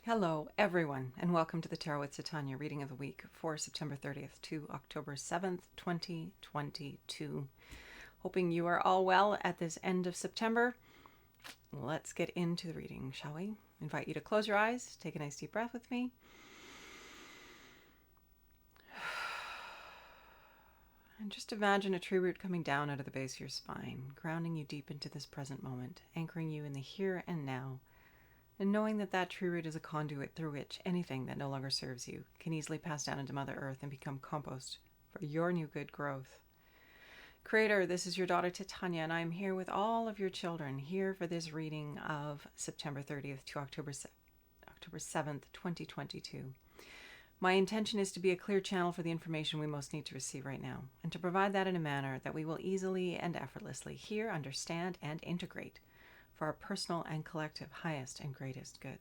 Hello, everyone, and welcome to the Tarot with Titania reading of the week for September 30th to October 7th, 2022. Hoping you are all well at this end of September. Let's get into the reading, shall we? Invite you to close your eyes, take a nice deep breath with me. And just imagine a tree root coming down out of the base of your spine, grounding you deep into this present moment, anchoring you in the here and now. And knowing that that tree root is a conduit through which anything that no longer serves you can easily pass down into Mother Earth and become compost for your new good growth. Creator, this is your daughter Titania, and I am here with all of your children, here for this reading of September 30th to October 7th, 2022. My intention is to be a clear channel for the information we most need to receive right now, and to provide that in a manner that we will easily and effortlessly hear, understand, and integrate for our personal and collective highest and greatest good.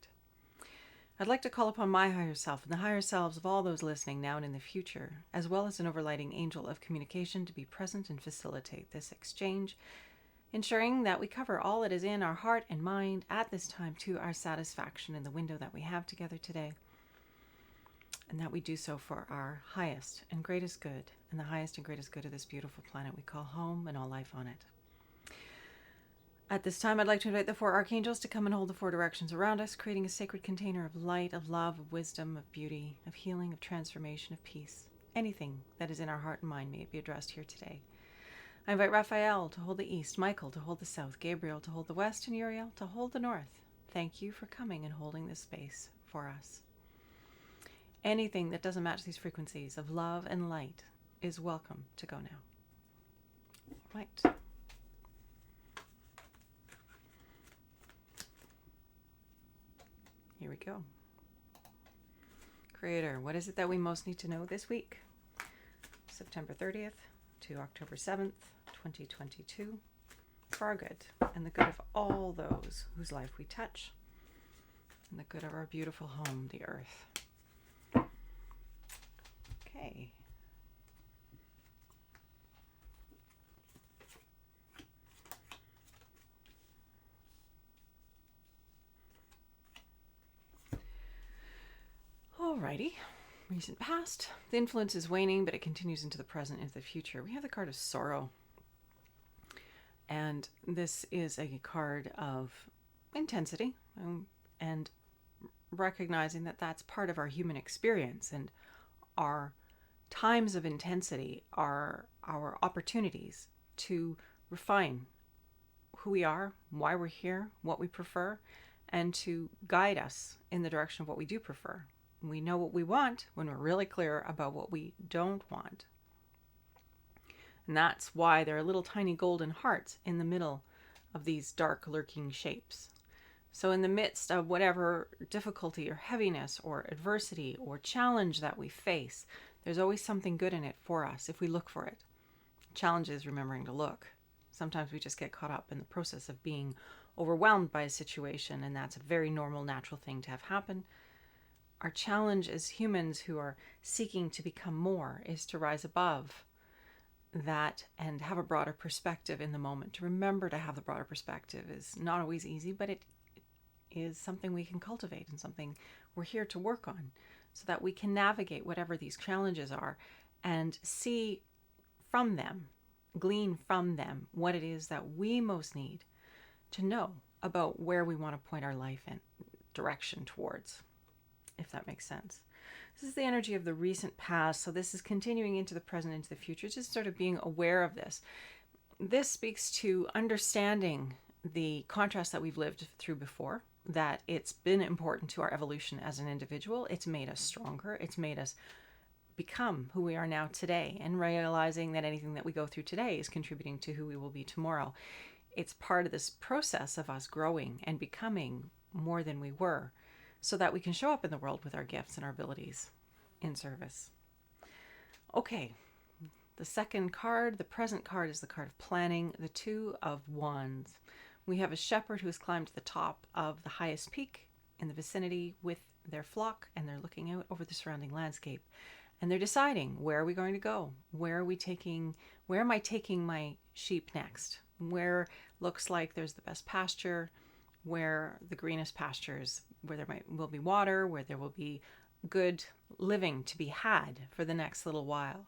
I'd like to call upon my higher self and the higher selves of all those listening now and in the future, as well as an overlighting angel of communication, to be present and facilitate this exchange, ensuring that we cover all that is in our heart and mind at this time to our satisfaction in the window that we have together today, and that we do so for our highest and greatest good, and the highest and greatest good of this beautiful planet we call home and all life on it. At this time, I'd like to invite the four archangels to come and hold the four directions around us, creating a sacred container of light, of love, of wisdom, of beauty, of healing, of transformation, of peace. Anything that is in our heart and mind may it be addressed here today. I invite Raphael to hold the east, Michael to hold the south, Gabriel to hold the west, and Uriel to hold the north. Thank you for coming and holding this space for us. Anything that doesn't match these frequencies of love and light is welcome to go now. Right. Here we go. Creator, what is it that we most need to know this week? September 30th to October 7th, 2022. For our good and the good of all those whose life we touch, and the good of our beautiful home, the earth. Okay. Alrighty. Recent past. The influence is waning, but it continues into the present, into the future. We have the card of sorrow. And this is a card of intensity and recognizing that that's part of our human experience, and our times of intensity are our opportunities to refine who we are, why we're here, what we prefer, and to guide us in the direction of what we do prefer. We know what we want when we're really clear about what we don't want. And that's why there are little tiny golden hearts in the middle of these dark lurking shapes. So in the midst of whatever difficulty or heaviness or adversity or challenge that we face, there's always something good in it for us if we look for it. Challenge is remembering to look. Sometimes we just get caught up in the process of being overwhelmed by a situation, and that's a very normal, natural thing to have happen. Our challenge as humans who are seeking to become more is to rise above that and have a broader perspective in the moment. To remember to have the broader perspective is not always easy, but it is something we can cultivate and something we're here to work on, so that we can navigate whatever these challenges are and see from them, glean from them what it is that we most need to know about where we want to point our life and direction towards, if that makes sense. This is the energy of the recent past, so this is continuing into the present, into the future, just sort of being aware of this. This speaks to understanding the contrast that we've lived through before, that it's been important to our evolution as an individual. It's made us stronger. It's made us become who we are now today, and realizing that anything that we go through today is contributing to who we will be tomorrow. It's part of this process of us growing and becoming more than we were, so that we can show up in the world with our gifts and our abilities in service. Okay, the second card, the present card, is the card of planning, the Two of Wands. We have a shepherd who has climbed to the top of the highest peak in the vicinity with their flock, and they're looking out over the surrounding landscape. And they're deciding, where are we going to go? Where am I taking my sheep next? Where looks like there's the best pasture? where the greenest pastures, where will be water, where there will be good living to be had for the next little while.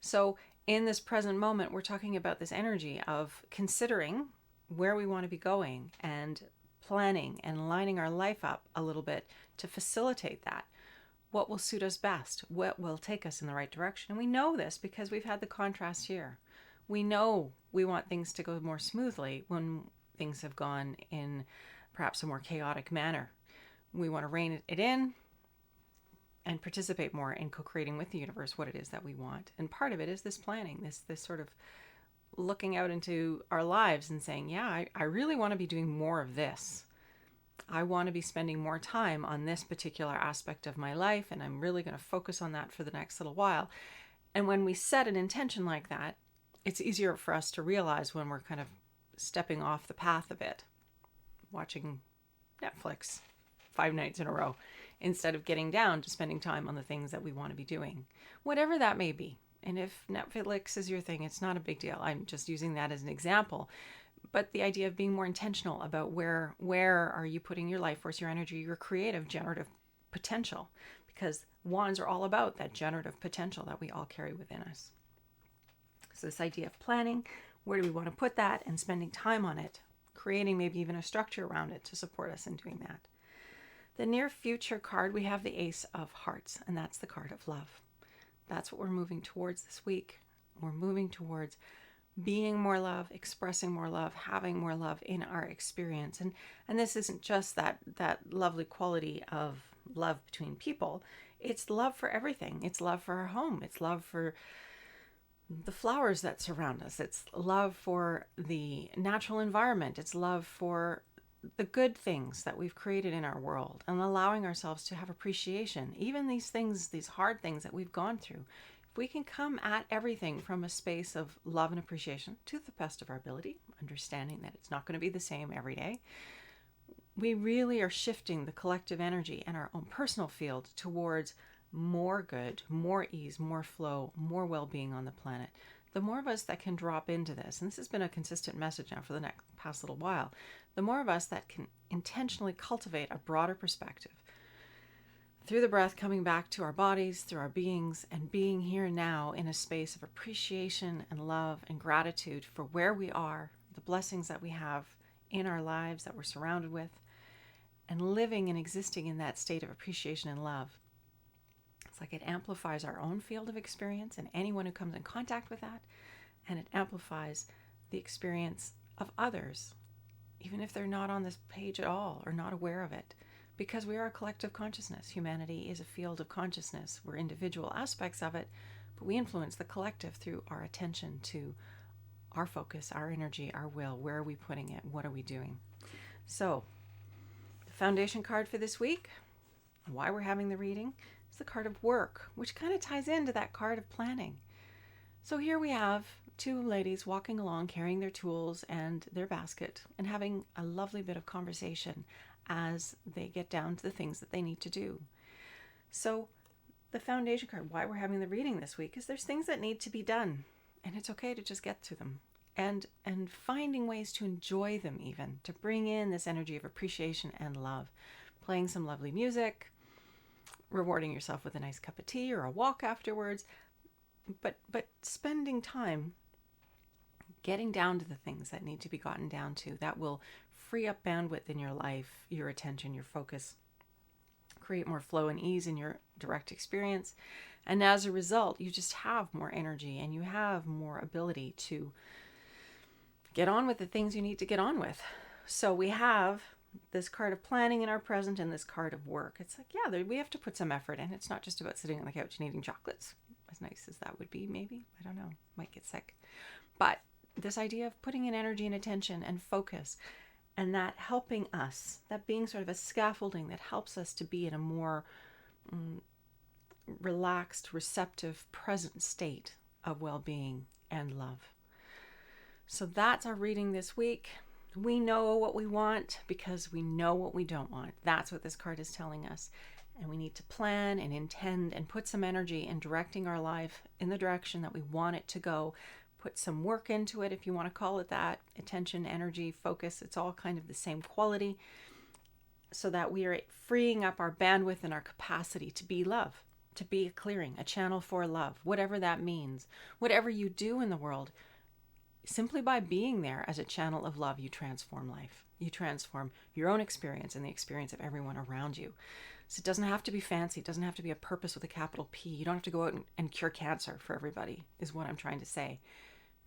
So in this present moment, we're talking about this energy of considering where we want to be going and planning and lining our life up a little bit to facilitate that. What will suit us best? What will take us in the right direction? And we know this because we've had the contrast here. We know we want things to go more smoothly when things have gone in perhaps a more chaotic manner. We want to rein it in and participate more in co-creating with the universe what it is that we want. And part of it is this planning, this sort of looking out into our lives and saying, yeah, I really want to be doing more of this. I want to be spending more time on this particular aspect of my life, and I'm really going to focus on that for the next little while. And when we set an intention like that, it's easier for us to realize when we're kind of stepping off the path a bit, watching Netflix 5 nights in a row, instead of getting down to spending time on the things that we want to be doing, whatever that may be. And if Netflix is your thing, it's not a big deal. I'm just using that as an example. But the idea of being more intentional about where are you putting your life force, your energy, your creative, generative potential, because wands are all about that generative potential that we all carry within us. So this idea of planning, where do we want to put that, and spending time on it, creating maybe even a structure around it to support us in doing that. The near future card, we have the Ace of Hearts, and that's the card of love. That's what we're moving towards this week. We're moving towards being more love, expressing more love, having more love in our experience. And this isn't just that lovely quality of love between people. It's love for everything. It's love for our home. It's love for the flowers that surround us. It's love for the natural environment. It's love for the good things that we've created in our world, and allowing ourselves to have appreciation. Even these things, these hard things that we've gone through, if we can come at everything from a space of love and appreciation to the best of our ability, understanding that it's not going to be the same every day, we really are shifting the collective energy and our own personal field towards more good, more ease, more flow, more well-being on the planet. The more of us that can drop into this, and this has been a consistent message now for the past little while, the more of us that can intentionally cultivate a broader perspective through the breath, coming back to our bodies, through our beings, and being here now in a space of appreciation and love and gratitude for where we are, the blessings that we have in our lives that we're surrounded with, and living and existing in that state of appreciation and love. It's like it amplifies our own field of experience and anyone who comes in contact with that, and it amplifies the experience of others, even if they're not on this page at all or not aware of it, because we are a collective consciousness. Humanity is a field of consciousness. We're individual aspects of it, but we influence the collective through our attention to our focus, our energy, our will. Where are we putting it? What are we doing? So the foundation card for this week, why we're having the reading, is the card of work, which kind of ties into that card of planning. So here we have 2 ladies walking along, carrying their tools and their basket, and having a lovely bit of conversation as they get down to the things that they need to do. So the foundation card, why we're having the reading this week, is there's things that need to be done, and it's okay to just get to them, and finding ways to enjoy them, even to bring in this energy of appreciation and love, playing some lovely music, rewarding yourself with a nice cup of tea or a walk afterwards, but spending time getting down to the things that need to be gotten down to, that will free up bandwidth in your life, your attention, your focus, create more flow and ease in your direct experience. And as a result, you just have more energy and you have more ability to get on with the things you need to get on with. So we have this card of planning in our present and this card of work. It's like, yeah, we have to put some effort in. It's not just about sitting on the couch and eating chocolates, as nice as that would be, maybe. I don't know. Might get sick. But this idea of putting in energy and attention and focus, and that helping us, that being sort of a scaffolding that helps us to be in a more relaxed, receptive, present state of well-being and love. So that's our reading this week. We know what we want because we know what we don't want. That's what this card is telling us. And we need to plan and intend and put some energy in directing our life in the direction that we want it to go, put some work into it, if you want to call it that. Attention, energy, focus, it's all kind of the same quality, so that we are freeing up our bandwidth and our capacity to be love, to be a clearing, a channel for love, whatever that means. Whatever you do in the world, simply by being there as a channel of love, you transform life. You transform your own experience and the experience of everyone around you. So it doesn't have to be fancy. It doesn't have to be a purpose with a capital P. You don't have to go out and cure cancer for everybody, is what I'm trying to say.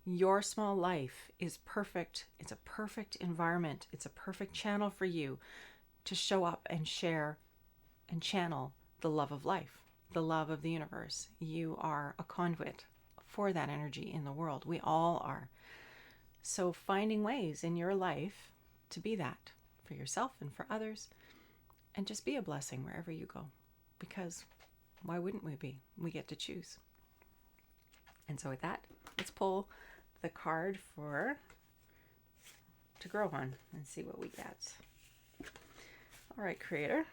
Your small life is perfect. It's a perfect environment. It's a perfect channel for you to show up and share and channel the love of life, the love of the universe. You are a conduit for that energy in the world. We all are. So finding ways in your life to be that for yourself and for others, and just be a blessing wherever you go, because why wouldn't we be? We get to choose. And so with that, let's pull the card to grow on and see what we get. All right, Creator,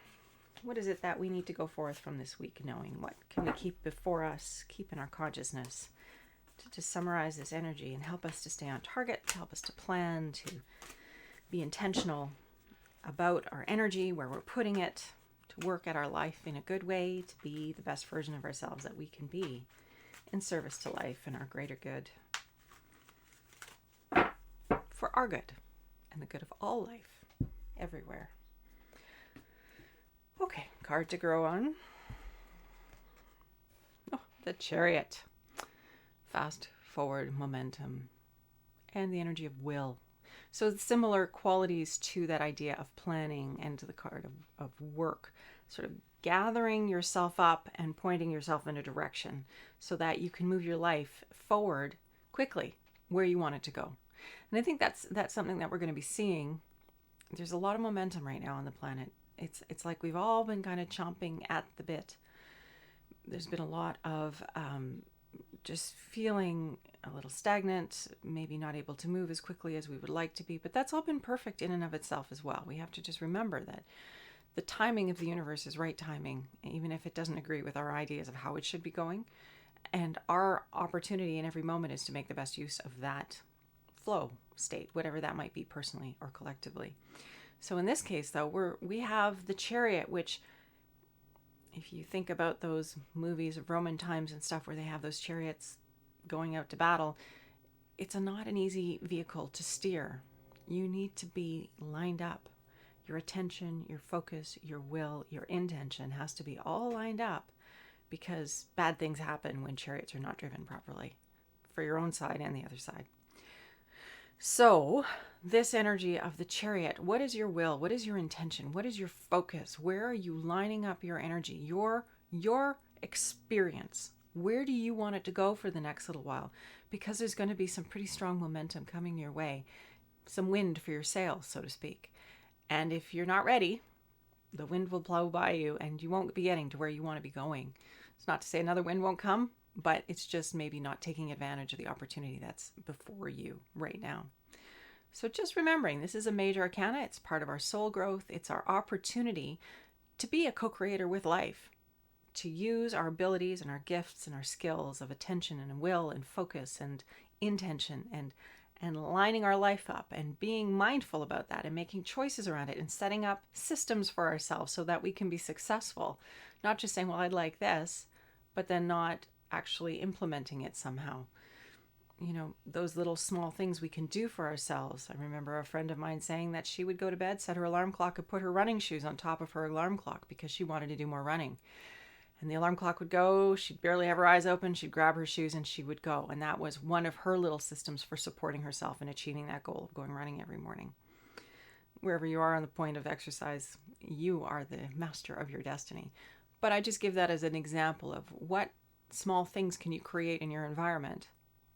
what is it that we need to go forth from this week knowing? What can we keep before us, keep in our consciousness, to just summarize this energy and help us to stay on target, to help us to plan, to be intentional about our energy, where we're putting it, to work at our life in a good way, to be the best version of ourselves that we can be in service to life and our greater good, for our good and the good of all life everywhere. Okay, card to grow on. Oh, the Chariot. Fast forward momentum and the energy of will. So similar qualities to that idea of planning and to the card of work, sort of gathering yourself up and pointing yourself in a direction so that you can move your life forward quickly where you want it to go. And I think that's something that we're going to be seeing. There's a lot of momentum right now on the planet. It's like we've all been kind of chomping at the bit. There's been a lot of just feeling a little stagnant, maybe not able to move as quickly as we would like to be, but that's all been perfect in and of itself as well. We have to just remember that the timing of the universe is right timing, even if it doesn't agree with our ideas of how it should be going. And our opportunity in every moment is to make the best use of that flow state, whatever that might be personally or collectively. So in this case, though, we have the Chariot, which, if you think about those movies of Roman times and stuff where they have those chariots going out to battle, it's not an easy vehicle to steer. You need to be lined up. Your attention, your focus, your will, your intention has to be all lined up, because bad things happen when chariots are not driven properly for your own side and the other side. So this energy of the Chariot, what is your will? What is your intention? What is your focus? Where are you lining up your energy? Your experience. Where do you want it to go for the next little while? Because there's going to be some pretty strong momentum coming your way. Some wind for your sails, so to speak. And if you're not ready, the wind will blow by you and you won't be getting to where you want to be going. It's not to say another wind won't come, but it's just maybe not taking advantage of the opportunity that's before you right now. So just remembering, this is a major arcana. It's part of our soul growth. It's our opportunity to be a co-creator with life, to use our abilities and our gifts and our skills of attention and will and focus and intention and lining our life up and being mindful about that and making choices around it and setting up systems for ourselves so that we can be successful. Not just saying, well, I'd like this, but then not actually implementing it somehow. You know, those little small things we can do for ourselves. I remember a friend of mine saying that she would go to bed, set her alarm clock, and put her running shoes on top of her alarm clock because she wanted to do more running. And the alarm clock would go, she'd barely have her eyes open, she'd grab her shoes and she would go. And that was one of her little systems for supporting herself and achieving that goal of going running every morning. Wherever you are on the point of exercise, you are the master of your destiny. But I just give that as an example of what small things can you create in your environment,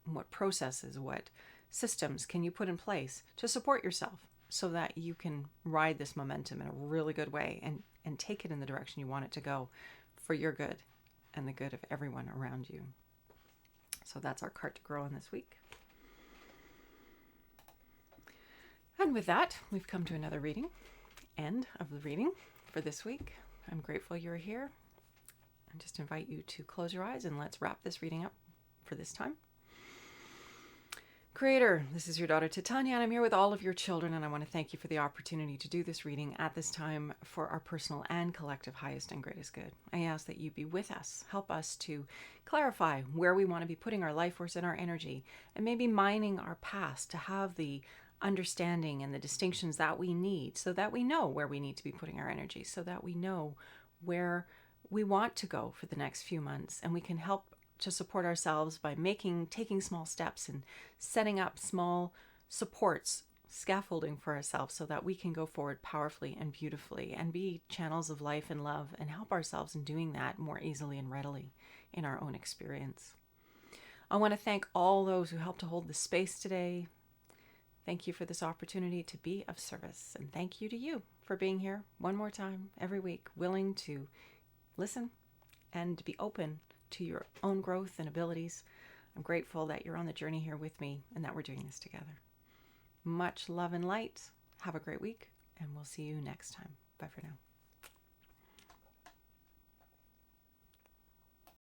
what processes, what systems can you put in place to support yourself so that you can ride this momentum in a really good way and take it in the direction you want it to go for your good and the good of everyone around you. So that's our card to grow in this week. And with that, we've come to another reading, end of the reading for this week. I'm grateful you're here. I just invite you to close your eyes and let's wrap this reading up for this time. Creator, this is your daughter Titania, and I'm here with all of your children, and I want to thank you for the opportunity to do this reading at this time for our personal and collective highest and greatest good. I ask that you be with us, help us to clarify where we want to be putting our life force and our energy, and maybe mining our past to have the understanding and the distinctions that we need so that we know where we need to be putting our energy, so that we know where we want to go for the next few months, and we can help to support ourselves by taking small steps and setting up small supports, scaffolding for ourselves so that we can go forward powerfully and beautifully and be channels of life and love and help ourselves in doing that more easily and readily in our own experience. I want to thank all those who helped to hold the space today. Thank you for this opportunity to be of service, and thank you to you for being here one more time every week, willing to listen and be open to your own growth and abilities. I'm grateful that you're on the journey here with me and that we're doing this together. Much love and light. Have a great week, and we'll see you next time. Bye for now.